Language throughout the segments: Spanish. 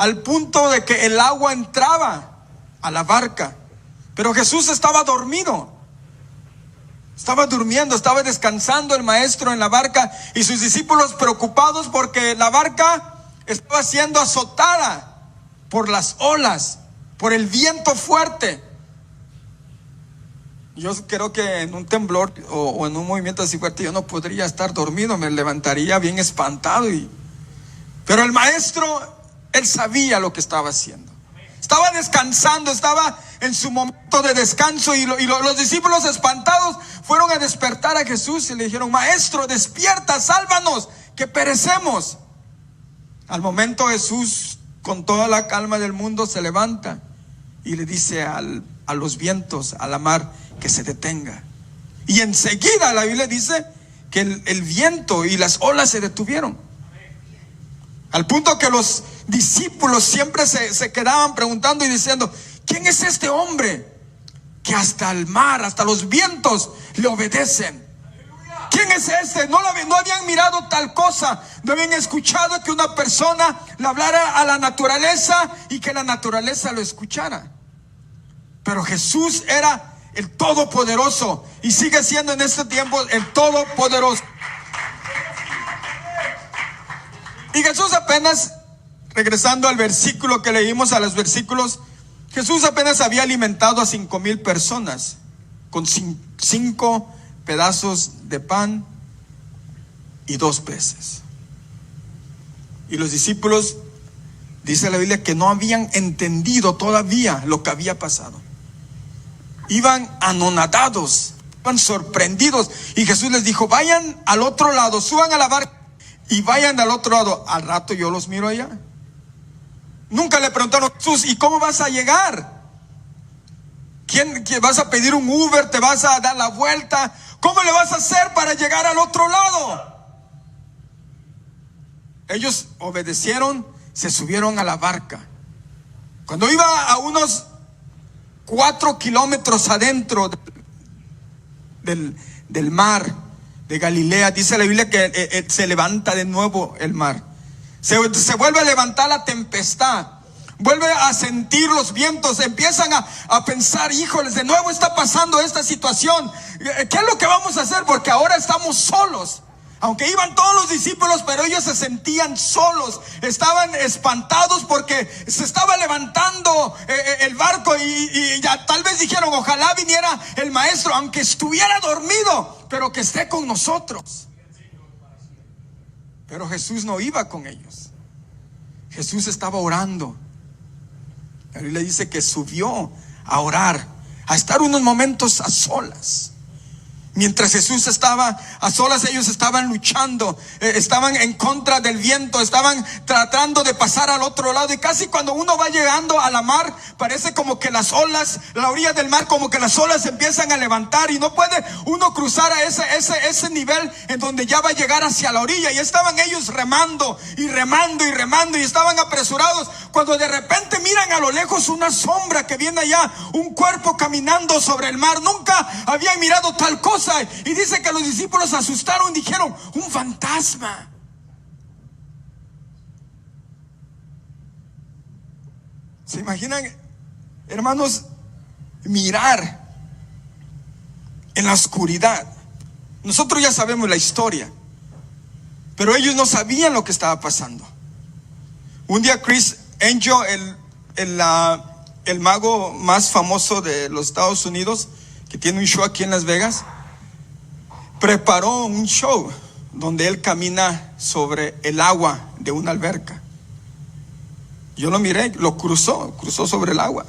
al punto de que el agua entraba a la barca. Pero Jesús estaba dormido. Estaba durmiendo, estaba descansando el maestro en la barca y sus discípulos preocupados porque la barca estaba siendo azotada por las olas, por el viento fuerte. Yo creo que en un temblor o en un movimiento así fuerte yo no podría estar dormido, me levantaría bien espantado. Pero el maestro, él sabía lo que estaba haciendo. Estaba descansando, estaba en su momento de descanso y los discípulos espantados fueron a despertar a Jesús y le dijeron: Maestro, despierta, sálvanos, que perecemos. Al momento Jesús, con toda la calma del mundo, se levanta y le dice a los vientos, a la mar, que se detenga. Y enseguida la Biblia dice que el viento y las olas se detuvieron. Al punto que los discípulos siempre se quedaban preguntando y diciendo: ¿quién es este hombre que hasta el mar, hasta los vientos le obedecen? ¿Quién es este? No habían mirado tal cosa, no habían escuchado que una persona le hablara a la naturaleza y que la naturaleza lo escuchara. Pero Jesús era el Todopoderoso y sigue siendo en este tiempo el Todopoderoso. Y Jesús apenas, regresando al versículo que leímos, a los versículos, Jesús apenas había alimentado a 5,000 personas con 5 pedazos de pan y 2 peces. Y los discípulos, dice la Biblia, que no habían entendido todavía lo que había pasado. Iban anonadados, iban sorprendidos. Y Jesús les dijo: vayan al otro lado, suban a la barca y vayan al otro lado. Al rato yo los miro allá. Nunca le preguntaron: Jesús, ¿y cómo vas a llegar? ¿Quién vas a pedir un Uber? ¿Te vas a dar la vuelta? ¿Cómo le vas a hacer para llegar al otro lado? Ellos obedecieron, se subieron a la barca. Cuando iba a unos 4 kilómetros adentro del mar de Galilea, dice la Biblia que se levanta de nuevo el mar. Se vuelve a levantar la tempestad, vuelve a sentir los vientos, empiezan a pensar: híjoles, de nuevo está pasando esta situación. ¿Qué es lo que vamos a hacer? Porque ahora estamos solos. Aunque iban todos los discípulos, pero ellos se sentían solos, estaban espantados porque se estaba levantando el barco y ya tal vez dijeron: ojalá viniera el maestro, aunque estuviera dormido, pero que esté con nosotros. Pero Jesús no iba con ellos. Jesús estaba orando. La Biblia dice que subió a orar, a estar unos momentos a solas. Mientras Jesús estaba a solas, ellos estaban luchando, estaban en contra del viento, estaban tratando de pasar al otro lado. Y casi cuando uno va llegando a la mar, parece como que las olas, la orilla del mar, como que las olas empiezan a levantar y no puede uno cruzar a ese nivel en donde ya va a llegar hacia la orilla. Y estaban ellos remando y remando y remando y estaban apresurados, cuando de repente miran a lo lejos una sombra que viene allá, un cuerpo caminando sobre el mar. Nunca habían mirado tal cosa. Y dice que los discípulos se asustaron y dijeron: un fantasma. ¿Se imaginan, hermanos, mirar en la oscuridad? Nosotros ya sabemos la historia, pero ellos no sabían lo que estaba pasando. Un día Criss Angel, el mago más famoso de los Estados Unidos, que tiene un show aquí en Las Vegas, preparó un show donde él camina sobre el agua de una alberca. Yo lo miré, lo cruzó sobre el agua.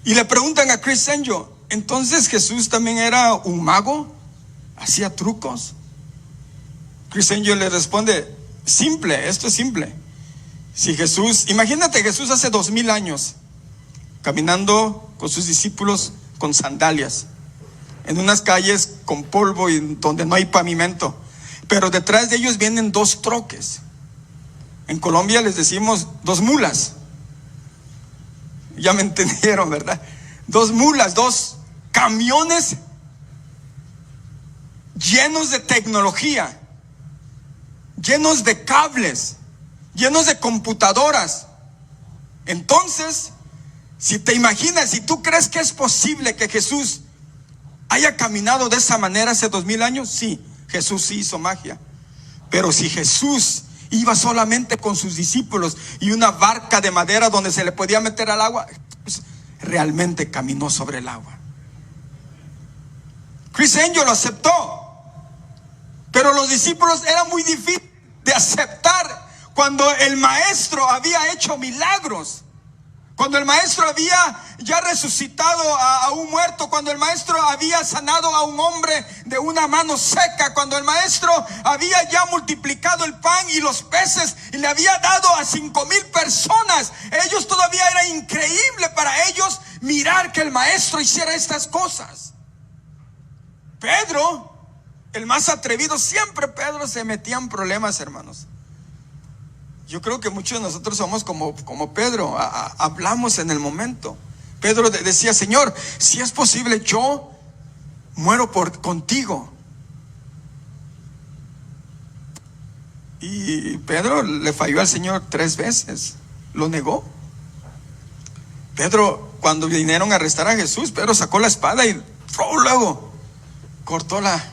Y le preguntan a Criss Angel: ¿entonces Jesús también era un mago? ¿Hacía trucos? Criss Angel le responde: simple, esto es simple. Si Jesús, imagínate Jesús hace 2000 años, caminando con sus discípulos con sandalias, en unas calles con polvo y donde no hay pavimento, pero detrás de ellos vienen 2 troques. En Colombia les decimos 2 mulas. Ya me entendieron, ¿verdad? 2 mulas, 2 camiones llenos de tecnología, llenos de cables, llenos de computadoras. Entonces, si te imaginas, si tú crees que es posible que Jesús haya caminado de esa manera hace 2000 años, sí, Jesús sí hizo magia. Pero si Jesús iba solamente con sus discípulos y una barca de madera donde se le podía meter al agua, Jesús realmente caminó sobre el agua. Chris Angel lo aceptó, pero los discípulos era muy difícil de aceptar cuando el maestro había hecho milagros, cuando el maestro había ya resucitado a un muerto, cuando el maestro había sanado a un hombre de una mano seca, cuando el maestro había ya multiplicado el pan y los peces y le había dado a 5,000 personas. Ellos todavía era increíble para ellos mirar que el maestro hiciera estas cosas. Pedro, el más atrevido, siempre Pedro se metía en problemas, hermanos. Yo creo que muchos de nosotros somos como Pedro, hablamos en el momento. Pedro decía: Señor, si es posible, yo muero contigo. Y Pedro le falló al Señor 3 veces, lo negó. Pedro, cuando vinieron a arrestar a Jesús, Pedro sacó la espada y luego cortó la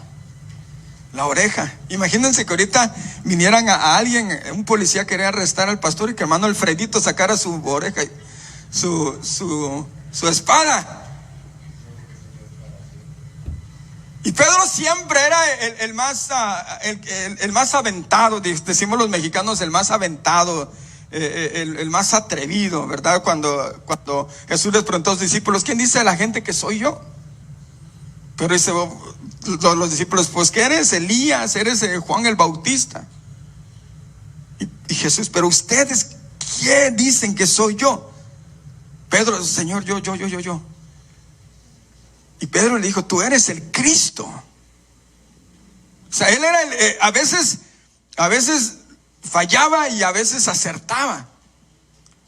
oreja. Imagínense que ahorita vinieran a alguien, un policía quería arrestar al pastor y que hermano Alfredito sacara su oreja, su espada. Y Pedro siempre era el más aventado, decimos los mexicanos, el más aventado, el más atrevido, ¿verdad? Cuando Jesús les preguntó a los discípulos: ¿quién dice la gente que soy yo? Pero dice los discípulos: pues que eres Elías, eres Juan el Bautista. Y Jesús: pero ustedes, ¿quién dicen que soy yo? Pedro: Señor, yo. Y Pedro le dijo: tú eres el Cristo. O sea, él era a veces fallaba y a veces acertaba.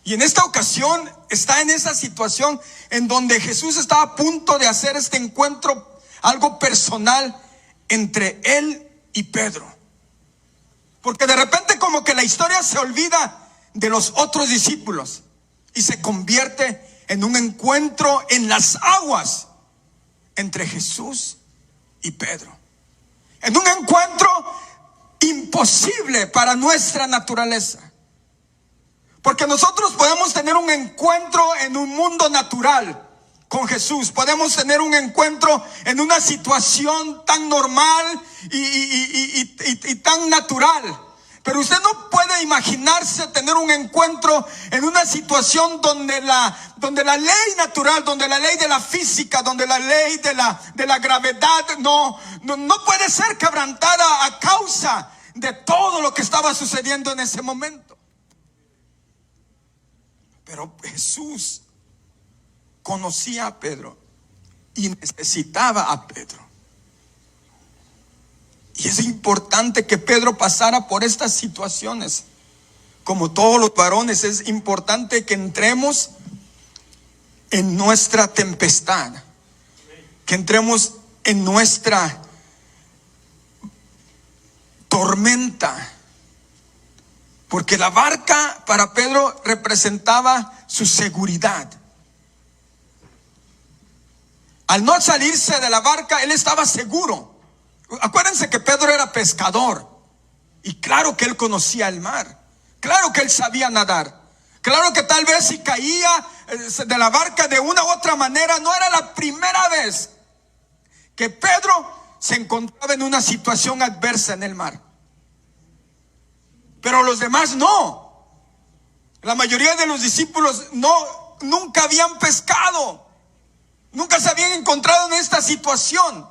Y en esta ocasión está en esa situación en donde Jesús estaba a punto de hacer este encuentro, algo personal entre él y Pedro. Porque de repente como que la historia se olvida de los otros discípulos y se convierte en un encuentro en las aguas entre Jesús y Pedro. En un encuentro imposible para nuestra naturaleza. Porque nosotros podemos tener un encuentro en un mundo natural con Jesús. Podemos tener un encuentro en una situación tan normal y tan natural. Pero usted no puede imaginarse tener un encuentro en una situación donde la ley natural, donde la ley de la física, donde la ley de la gravedad no puede ser quebrantada a causa de todo lo que estaba sucediendo en ese momento. Pero Jesús conocía a Pedro y necesitaba a Pedro. Y es importante que Pedro pasara por estas situaciones. Como todos los varones, es importante que entremos en nuestra tempestad, que entremos en nuestra tormenta. Porque la barca para Pedro representaba su seguridad. Al no salirse de la barca, él estaba seguro. Acuérdense que Pedro era pescador. Y claro que él conocía el mar. Claro que él sabía nadar. Claro que tal vez si caía de la barca de una u otra manera, no era la primera vez que Pedro se encontraba en una situación adversa en el mar. Pero los demás no. La mayoría de los discípulos nunca habían pescado. Nunca se habían encontrado en esta situación.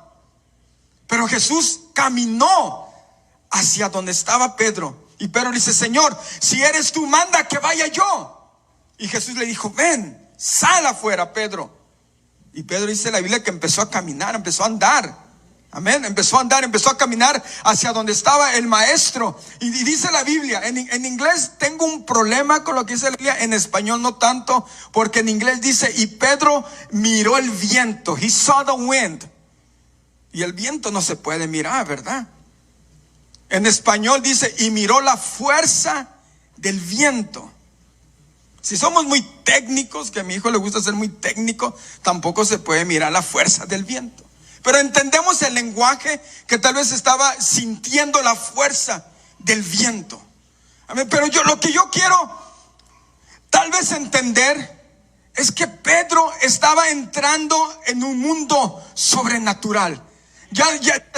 Pero Jesús caminó hacia donde estaba Pedro. Y Pedro dice: Señor, si eres tú, manda que vaya yo. Y Jesús le dijo: ven, sal afuera, Pedro. Y Pedro, dice la Biblia, que empezó a caminar, empezó a andar. Amén, empezó a andar, empezó a caminar hacia donde estaba el maestro. Y dice la Biblia, en inglés tengo un problema con lo que dice la Biblia, en español no tanto, porque en inglés dice: y Pedro miró el viento. He saw the wind. Y el viento no se puede mirar, ¿verdad? En español dice: y miró la fuerza del viento. Si somos muy técnicos, que a mi hijo le gusta ser muy técnico, tampoco se puede mirar la fuerza del viento. Pero entendemos el lenguaje que tal vez estaba sintiendo la fuerza del viento. Amén. Pero lo que yo quiero tal vez entender es que Pedro estaba entrando en un mundo sobrenatural. Ya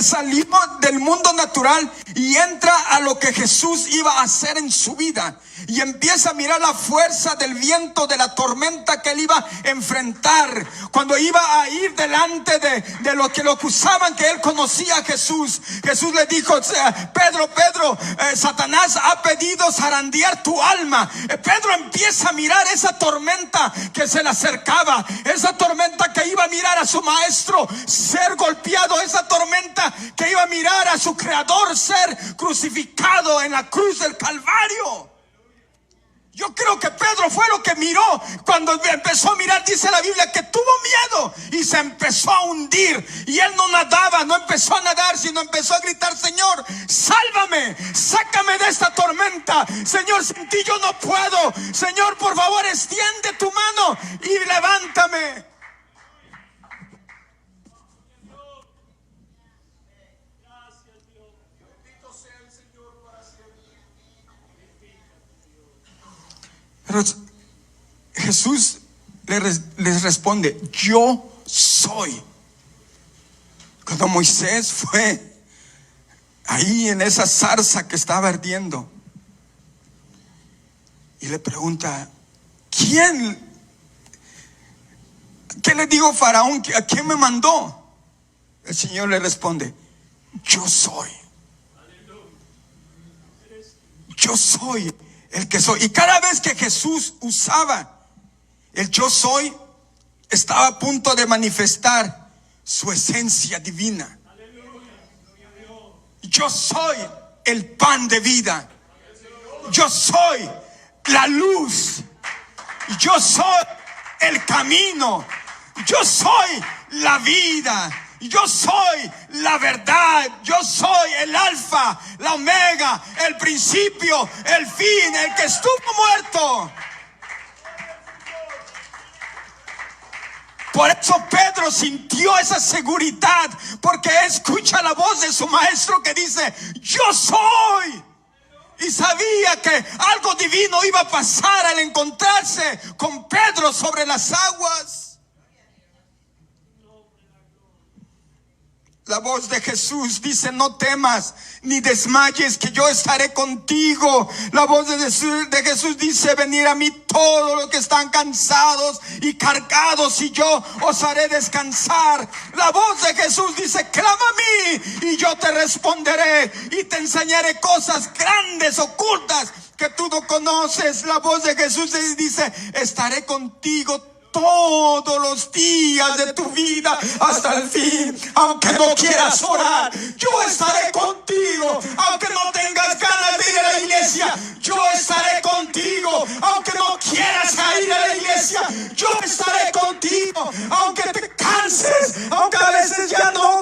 salimos del mundo natural y entra a lo que Jesús iba a hacer en su vida. Y empieza a mirar la fuerza del viento, de la tormenta que él iba a enfrentar. Cuando iba a ir delante de lo que lo acusaban, que él conocía a Jesús. Jesús le dijo: Pedro, Satanás ha pedido zarandear tu alma. Pedro empieza a mirar esa tormenta que se le acercaba. Esa tormenta que iba a mirar a su maestro ser golpeado. Esa tormenta que iba a mirar a su creador ser crucificado en la cruz del Calvario. Yo creo que Pedro fue lo que miró. Cuando empezó a mirar, dice la Biblia que tuvo miedo y se empezó a hundir. Y él no nadaba, no empezó a nadar, sino empezó a gritar: Señor, sálvame, sácame de esta tormenta. Señor, sin ti yo no puedo. Señor, por favor, extiende tu mano y levántame. Pero Jesús les responde: yo soy. Cuando Moisés fue ahí en esa zarza que estaba ardiendo y le pregunta: ¿qué le digo Faraón? ¿A quién me mandó? El Señor le responde: yo soy. Yo soy el que soy. Y cada vez que Jesús usaba el yo soy, estaba a punto de manifestar su esencia divina. Yo soy el pan de vida. Yo soy la luz. Yo soy el camino. Yo soy la vida. Yo soy la verdad. Yo soy el alfa, la omega, el principio, el fin, el que estuvo muerto. Por eso Pedro sintió esa seguridad, porque escucha la voz de su maestro que dice: yo soy. Y sabía que algo divino iba a pasar al encontrarse con Pedro sobre las aguas. La voz de Jesús dice: no temas ni desmayes, que yo estaré contigo. La voz de Jesús dice: venid a mí todos los que están cansados y cargados, y yo os haré descansar. La voz de Jesús dice: clama a mí y yo te responderé y te enseñaré cosas grandes, ocultas, que tú no conoces. La voz de Jesús dice: estaré contigo todos los días de tu vida hasta el fin. Aunque no quieras orar, yo estaré contigo. Aunque no tengas ganas de ir a la iglesia, yo estaré contigo. Aunque no quieras ir a la iglesia, yo estaré contigo. Aunque te canses, aunque a veces ya no